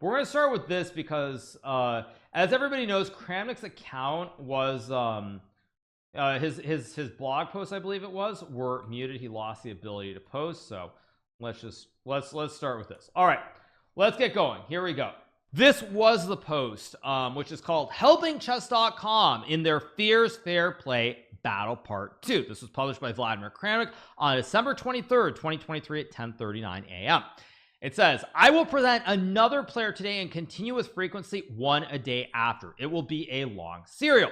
But we're going to start with this because as everybody knows, Kramnik's account was his blog posts, I believe it was, were muted. He lost the ability to post. So let's start with this. All right, let's get going. Here we go. This was the post, which is called Helping Chess.com in their Fears Fair Play Battle Part 2. This was published by Vladimir Kramnik on December 23rd, 2023 at 10:39 a.m. It says, I will present another player today and continue with frequency one a day after. It will be a long serial.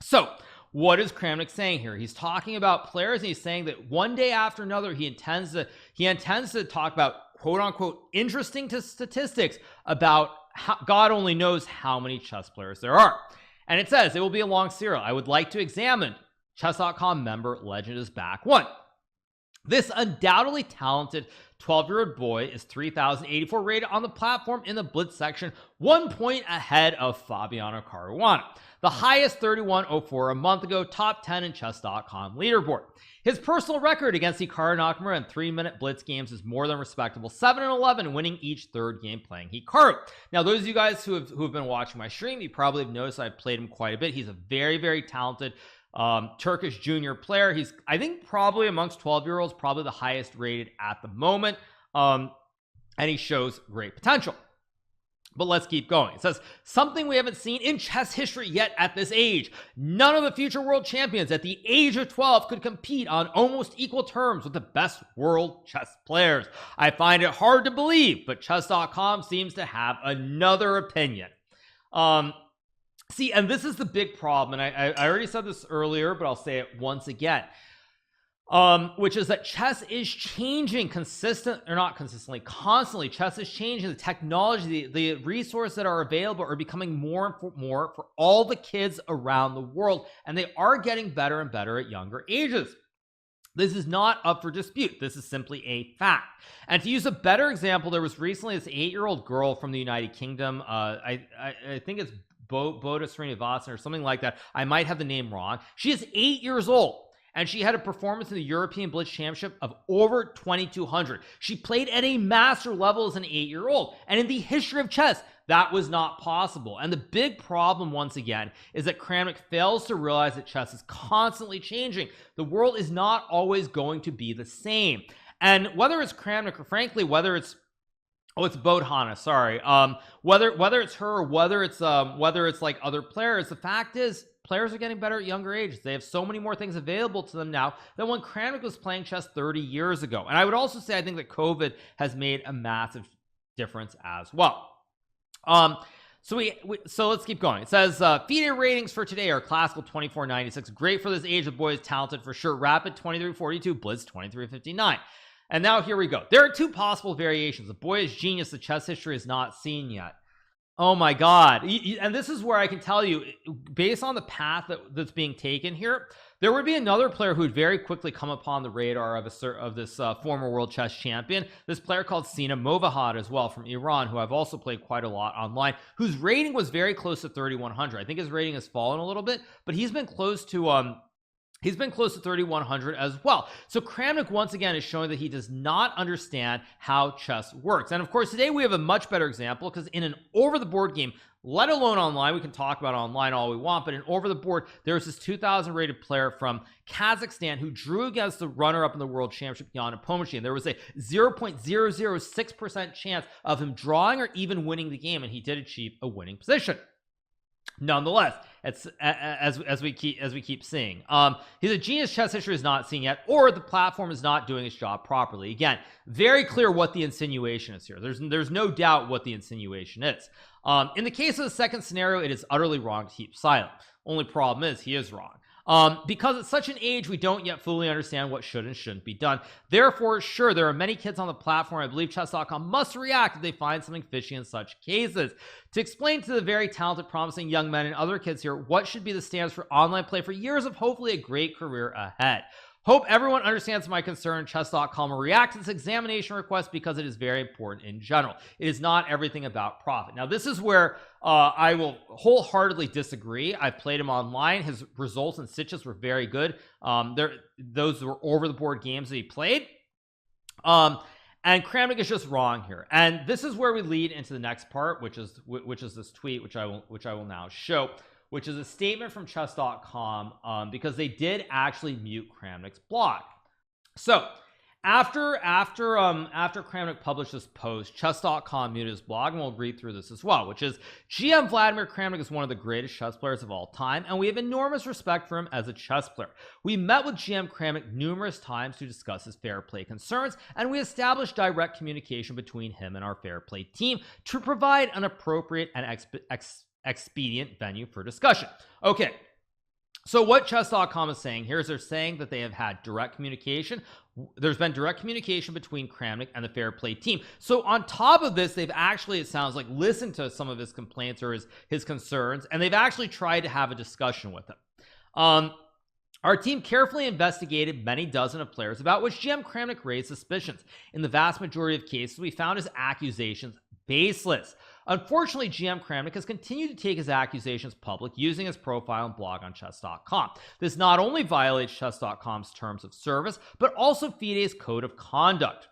So what is Kramnik saying here? He's talking about players, and he's saying that one day after another, he intends to talk about quote unquote interesting statistics about how, God only knows how many chess players there are. And it says it will be a long serial. I would like to examine chess.com member Legend is Back 1. This undoubtedly talented 12-year-old boy is 3084 rated on the platform in the Blitz section, 1 point ahead of Fabiano Caruana, the highest 3104 a month ago, top 10 in chess.com leaderboard. His personal record against Hikaru Nakamura in 3-minute Blitz games is more than respectable, 7-11, winning each third game playing Hikaru. Now, those of you guys who have been watching my stream, you probably have noticed I've played him quite a bit. He's a very, very talented Turkish junior player. He's, I think, probably amongst 12-year-olds, probably the highest rated at the moment, and he shows great potential. But let's keep going. It says, something we haven't seen in chess history yet at this age. None of the future world champions at the age of 12 could compete on almost equal terms with the best world chess players. I find it hard to believe, but chess.com seems to have another opinion. See, and this is the big problem, and I already said this earlier, but I'll say it once again, which is that chess is changing constantly. Chess is changing. The technology, the resources that are available are becoming more and more for all the kids around the world, and they are getting better and better at younger ages. This is not up for dispute. This is simply a fact. And to use a better example, there was recently this 8-year-old girl from the United Kingdom. I think it's Boda Srinivasan or something like that. I might have the name wrong. She is 8 years old, and she had a performance in the European Blitz Championship of over 2200. She played at a master level as an 8-year-old, and in the history of chess, that was not possible. And the big problem, once again, is that Kramnik fails to realize that chess is constantly changing. The world is not always going to be the same. And whether it's Kramnik, or frankly, whether it's it's Bodhana, sorry. Whether it's her, or whether it's like other players, the fact is players are getting better at younger ages. They have so many more things available to them now than when Kramnik was playing chess 30 years ago. And I would also say I think that COVID has made a massive difference as well. So let's keep going. It says FIDE ratings for today are classical 2496, great for this age. The boy is talented for sure. Rapid 2342, Blitz 2359. And now here we go. There are two possible variations. The boy is genius the chess history has not seen yet. Oh my God. And this is where I can tell you, based on the path that's being taken here, there would be another player who would very quickly come upon the radar of this former world chess champion. This player called Sina Movahad as well, from Iran, who I've also played quite a lot online, whose rating was very close to 3100. I think his rating has fallen a little bit, but he's been close to 3100 as well. So Kramnik once again is showing that he does not understand how chess works. And of course, today we have a much better example, because in an over-the-board game, let alone online, we can talk about online all we want, but in over-the-board, there's this 2000 rated player from Kazakhstan who drew against the runner-up in the World Championship, Jan Nepomniachtchi, and there was a 0.006% chance of him drawing or even winning the game, and he did achieve a winning position. Nonetheless, it's as we keep seeing, he's a genius chess history is not seen yet, or the platform is not doing its job properly. Again, very clear what the insinuation is here. There's no doubt what the insinuation is. In the case of the second scenario, it is utterly wrong to keep silent. Only problem is he is wrong. Because at such an age, we don't yet fully understand what should and shouldn't be done. Therefore, sure, there are many kids on the platform. I believe chess.com must react if they find something fishy in such cases. To explain to the very talented, promising young men and other kids here what should be the standards for online play for years of hopefully a great career ahead. Hope everyone understands my concern. Chess.com will react to this examination request because it is very important in general. It is not everything about profit. Now, this is where I will wholeheartedly disagree. I've played him online. His results and stitches were very good. Those were over-the-board games that he played. And Kramnik is just wrong here. And this is where we lead into the next part, which is this tweet, which I will now show, which is a statement from chess.com, because they did actually mute Kramnik's blog. So after Kramnik published this post, chess.com muted his blog, and we'll read through this as well, which is: GM Vladimir Kramnik is one of the greatest chess players of all time, and we have enormous respect for him as a chess player. We met with GM Kramnik numerous times to discuss his fair play concerns, and we established direct communication between him and our fair play team to provide an appropriate and expedient venue for discussion. Okay, so what chess.com is saying here is they're saying that they have had direct communication. There's been direct communication between Kramnik and the fair play team. So on top of this, they've actually, it sounds like, listened to some of his complaints or his concerns, and they've actually tried to have a discussion with him. Our team carefully investigated many dozen of players about which GM Kramnik raised suspicions. In the vast majority of cases, we found his accusations baseless. Unfortunately, GM Kramnik has continued to take his accusations public using his profile and blog on chess.com. This not only violates chess.com's terms of service, but also FIDE's code of conduct.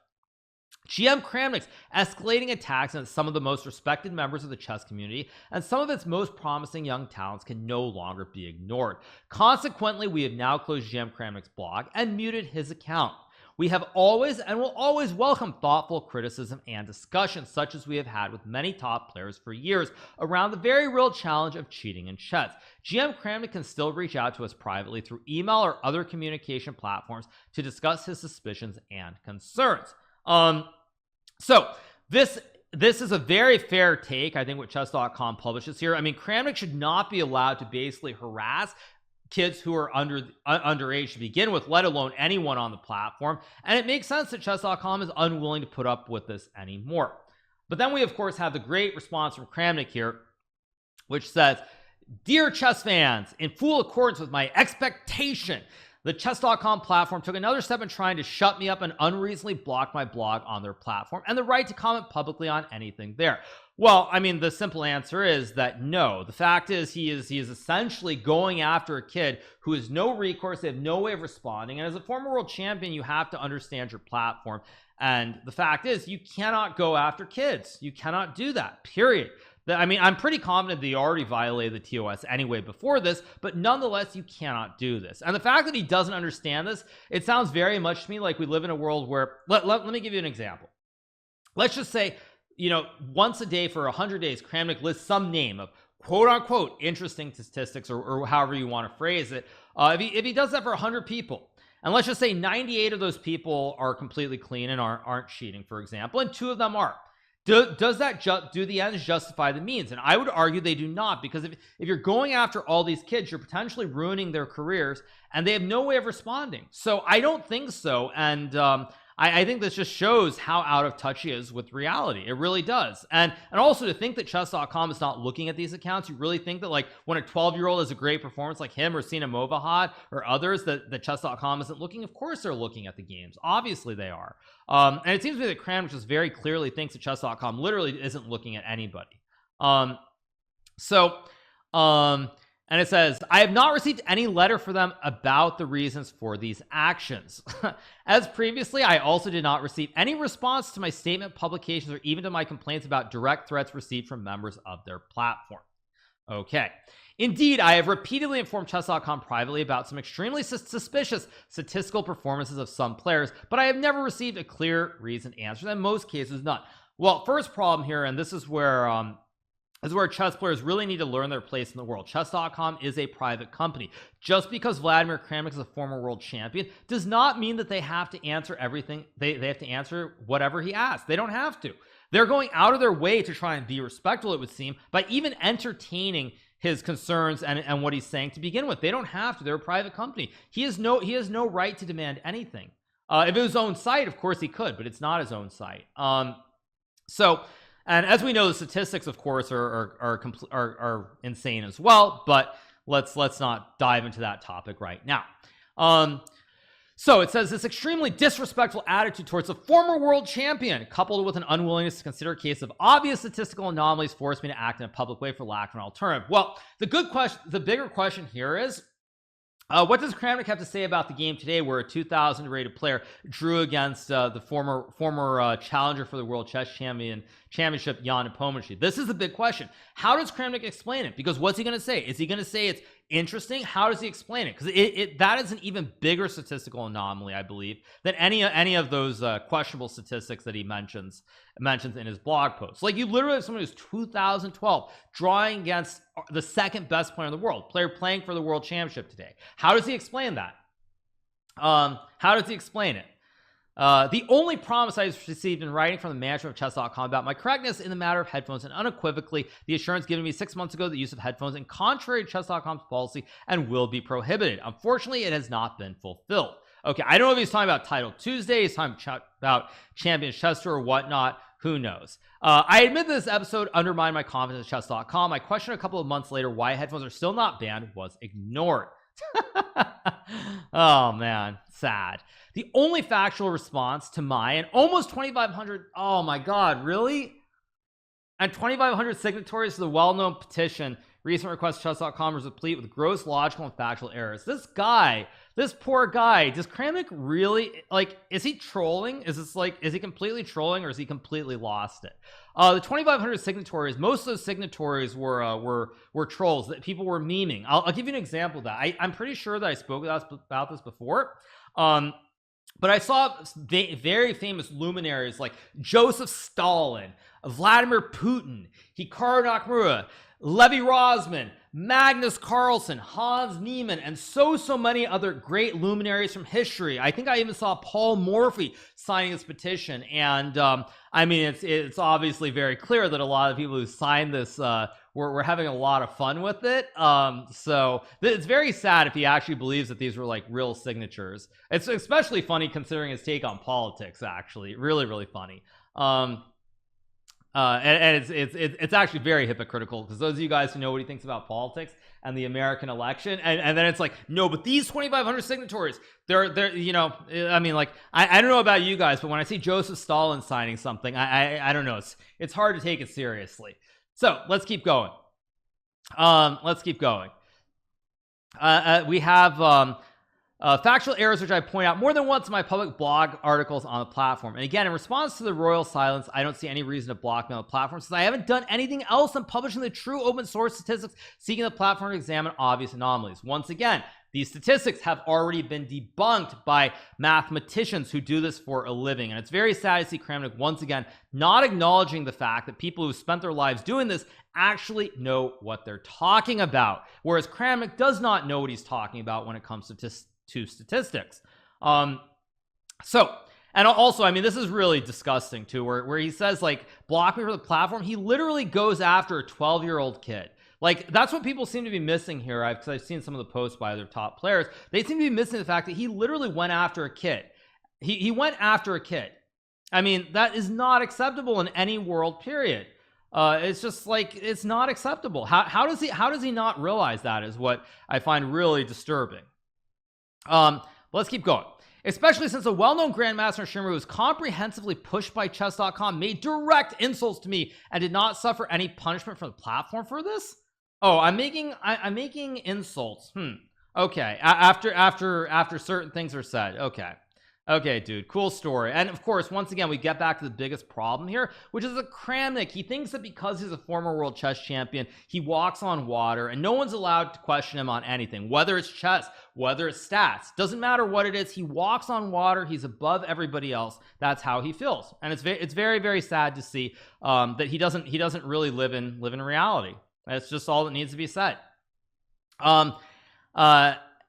GM Kramnik's escalating attacks on some of the most respected members of the chess community and some of its most promising young talents can no longer be ignored. Consequently, we have now closed GM Kramnik's blog and muted his account. We have always and will always welcome thoughtful criticism and discussion, such as we have had with many top players for years around the very real challenge of cheating in chess. GM Kramnik can still reach out to us privately through email or other communication platforms to discuss his suspicions and concerns. So this is a very fair take, I think, what chess.com publishes here. I mean, Kramnik should not be allowed to basically harass kids who are underage to begin with, let alone anyone on the platform. And it makes sense that chess.com is unwilling to put up with this anymore. But then we, of course, have the great response from Kramnik here, which says, "Dear chess fans, in full accordance with my expectation, the chess.com platform took another step in trying to shut me up and unreasonably block my blog on their platform and the right to comment publicly on anything there." Well, I mean, the simple answer is that no. The fact is he is essentially going after a kid who has no recourse. They have no way of responding. And as a former world champion, you have to understand your platform. And the fact is, you cannot go after kids. You cannot do that, period. I mean, I'm pretty confident they already violated the TOS anyway before this, but nonetheless, you cannot do this. And the fact that he doesn't understand this, it sounds very much to me like we live in a world where, let me give you an example. Let's just say, you know, once a day for 100 days, Kramnik lists some name of quote unquote interesting statistics or however you want to phrase it. If he does that for 100 people, and let's just say 98 of those people are completely clean and aren't cheating, for example, and 2 of them are. Does that do the ends justify the means? And I would argue they do not, because if you're going after all these kids, you're potentially ruining their careers and they have no way of responding. So I don't think so. And I think this just shows how out of touch he is with reality. It really does. And also to think that chess.com is not looking at these accounts, you really think that, like, when a 12-year-old has a great performance like him or Sina Movahad or others, that chess.com isn't looking? Of course they're looking at the games. Obviously they are. And it seems to me that Kramnik just very clearly thinks that chess.com literally isn't looking at anybody. And it says, "I have not received any letter for them about the reasons for these actions. As previously, I also did not receive any response to my statement publications or even to my complaints about direct threats received from members of their platform." Okay. "Indeed, I have repeatedly informed chess.com privately about some extremely suspicious statistical performances of some players, but I have never received a clear, reasoned answer, and in most cases none." Well, first problem here, and this is where chess players really need to learn their place in the world. Chess.com is a private company. Just because Vladimir Kramnik is a former world champion does not mean that they have to answer everything. They have to answer whatever he asks. They don't have to. They're going out of their way to try and be respectful, it would seem, by even entertaining his concerns and what he's saying to begin with. They don't have to. They're a private company. He has no right to demand anything. If it was his own site, of course he could, but it's not his own site. And as we know, the statistics, of course, are insane as well. But let's not dive into that topic right now. So it says, "This extremely disrespectful attitude towards a former world champion, coupled with an unwillingness to consider a case of obvious statistical anomalies, forced me to act in a public way for lack of an alternative." Well, the bigger question here is, What does Kramnik have to say about the game today, where a 2,000 rated player drew against the former challenger for the World Chess Championship, Jan Nepomniachtchi? This is the big question. How does Kramnik explain it? Because what's he going to say? Is he going to say it's interesting? How does he explain it? Because that is an even bigger statistical anomaly, I believe, than any of those questionable statistics that he mentions in his blog post. Like, you literally have someone who's 2012 drawing against the second best player in the world, player playing for the World Championship today. How does he explain that? How does he explain it? The only promise I received in writing from the management of chess.com about my correctness in the matter of headphones, and unequivocally the assurance given me 6 months ago, the use of headphones and contrary to chess.com's policy and will be prohibited. Unfortunately, it has not been fulfilled. Okay, I don't know if he's talking about Title Tuesday, he's talking about Champions Chess Tour or whatnot. Who knows? I admit that this episode undermined my confidence in chess.com. My question a couple of months later why headphones are still not banned was ignored. Oh man, sad. The only factual response to my and almost 2,500, oh my god, really? And 2,500 signatories to the well-known petition, recent request chess.com was replete with gross logical and factual errors. This poor guy, does Kramnik really, like, is he trolling? Is he completely trolling, or is he completely lost it? The 2,500 signatories, most of those signatories were trolls that people were memeing. I'll give you an example of that. I'm pretty sure that I spoke about this before. But I saw very famous luminaries like Joseph Stalin, Vladimir Putin, Hikaru Nakamura, Levi Rosman, Magnus Carlsen, Hans Niemann, and so many other great luminaries from history. I think I even saw Paul Morphy signing this petition, and I mean, it's obviously very clear that a lot of people who signed this we're having a lot of fun with it. So it's very sad if he actually believes that these were like real signatures. It's especially funny considering his take on politics, actually. Really funny. And it's actually very hypocritical, because those of you guys who know what he thinks about politics and the American election, and then it's like, no, but these 2,500 signatories, they're you know, I mean, like, I don't know about you guys, but when I see Joseph Stalin signing something, I don't know, it's hard to take it seriously. So let's keep going. We have factual errors, which I point out more than once in my public blog articles on the platform. And again, in response to the royal silence, I don't see any reason to block me on the platform, since I haven't done anything else than publishing the true open source statistics, seeking the platform to examine obvious anomalies. Once again, these statistics have already been debunked by mathematicians who do this for a living. And it's very sad to see Kramnik once again not acknowledging the fact that people who spent their lives doing this actually know what they're talking about, whereas Kramnik does not know what he's talking about when it comes to statistics. So, and also, I mean, this is really disgusting too, where he says, like, block me for the platform. He literally goes after a 12-year-old kid. Like, that's what people seem to be missing here. Because I've seen some of the posts by other top players. They seem to be missing the fact that he literally went after a kid. He went after a kid. I mean, that is not acceptable in any world, period. It's just like, it's not acceptable. How does he not realize that is what I find really disturbing. Let's keep going. Especially since a well-known grandmaster Shimmer who was comprehensively pushed by chess.com made direct insults to me and did not suffer any punishment from the platform for this. Oh, I'm making insults. Okay. After certain things are said. Okay, dude, cool story. And of course, once again, we get back to the biggest problem here, which is a Kramnik. He thinks that because he's a former world chess champion, he walks on water and no one's allowed to question him on anything, whether it's chess, whether it's stats, doesn't matter what it is. He walks on water. He's above everybody else. That's how he feels. And it's very sad to see that he doesn't really live in reality. That's just all that needs to be said.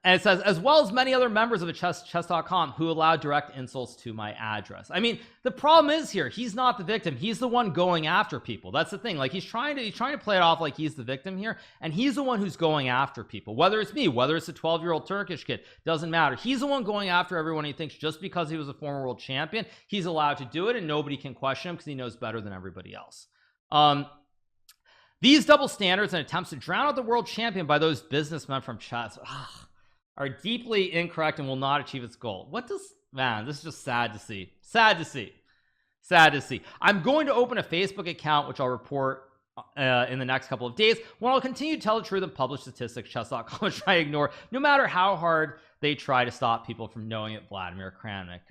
And it says, as well as many other members of chess.com who allowed direct insults to my address. I mean, the problem is here, he's not the victim. He's the one going after people. That's the thing. Like, he's trying to play it off like he's the victim here, and he's the one who's going after people. Whether it's me, whether it's a 12-year-old Turkish kid, doesn't matter. He's the one going after everyone. He thinks just because he was a former world champion, he's allowed to do it, and nobody can question him because he knows better than everybody else. These double standards and attempts to drown out the world champion by those businessmen from chess are deeply incorrect and will not achieve its goal. Man, this is just sad to see. I'm going to open a Facebook account, which I'll report in the next couple of days, when I'll continue to tell the truth and publish statistics chess.com try to ignore, no matter how hard they try to stop people from knowing it. Vladimir Kramnik.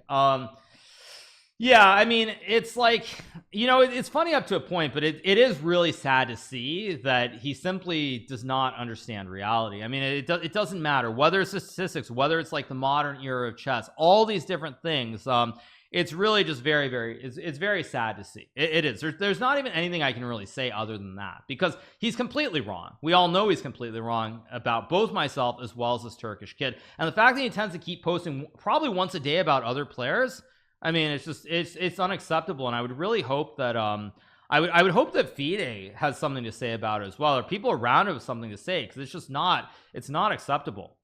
Yeah, I mean, it's like, you know, it's funny up to a point, but it is really sad to see that he simply does not understand reality. I mean, it doesn't matter whether it's statistics, whether it's like the modern era of chess, all these different things. It's really just very, it's very sad to see. It is. There's not even anything I can really say other than that, because he's completely wrong. We all know he's completely wrong about both myself as well as this Turkish kid. And the fact that he tends to keep posting probably once a day about other players, I mean, it's just it's unacceptable. And I would really hope that I would hope that FIDE has something to say about it as well, or people around him have something to say, because it's not acceptable.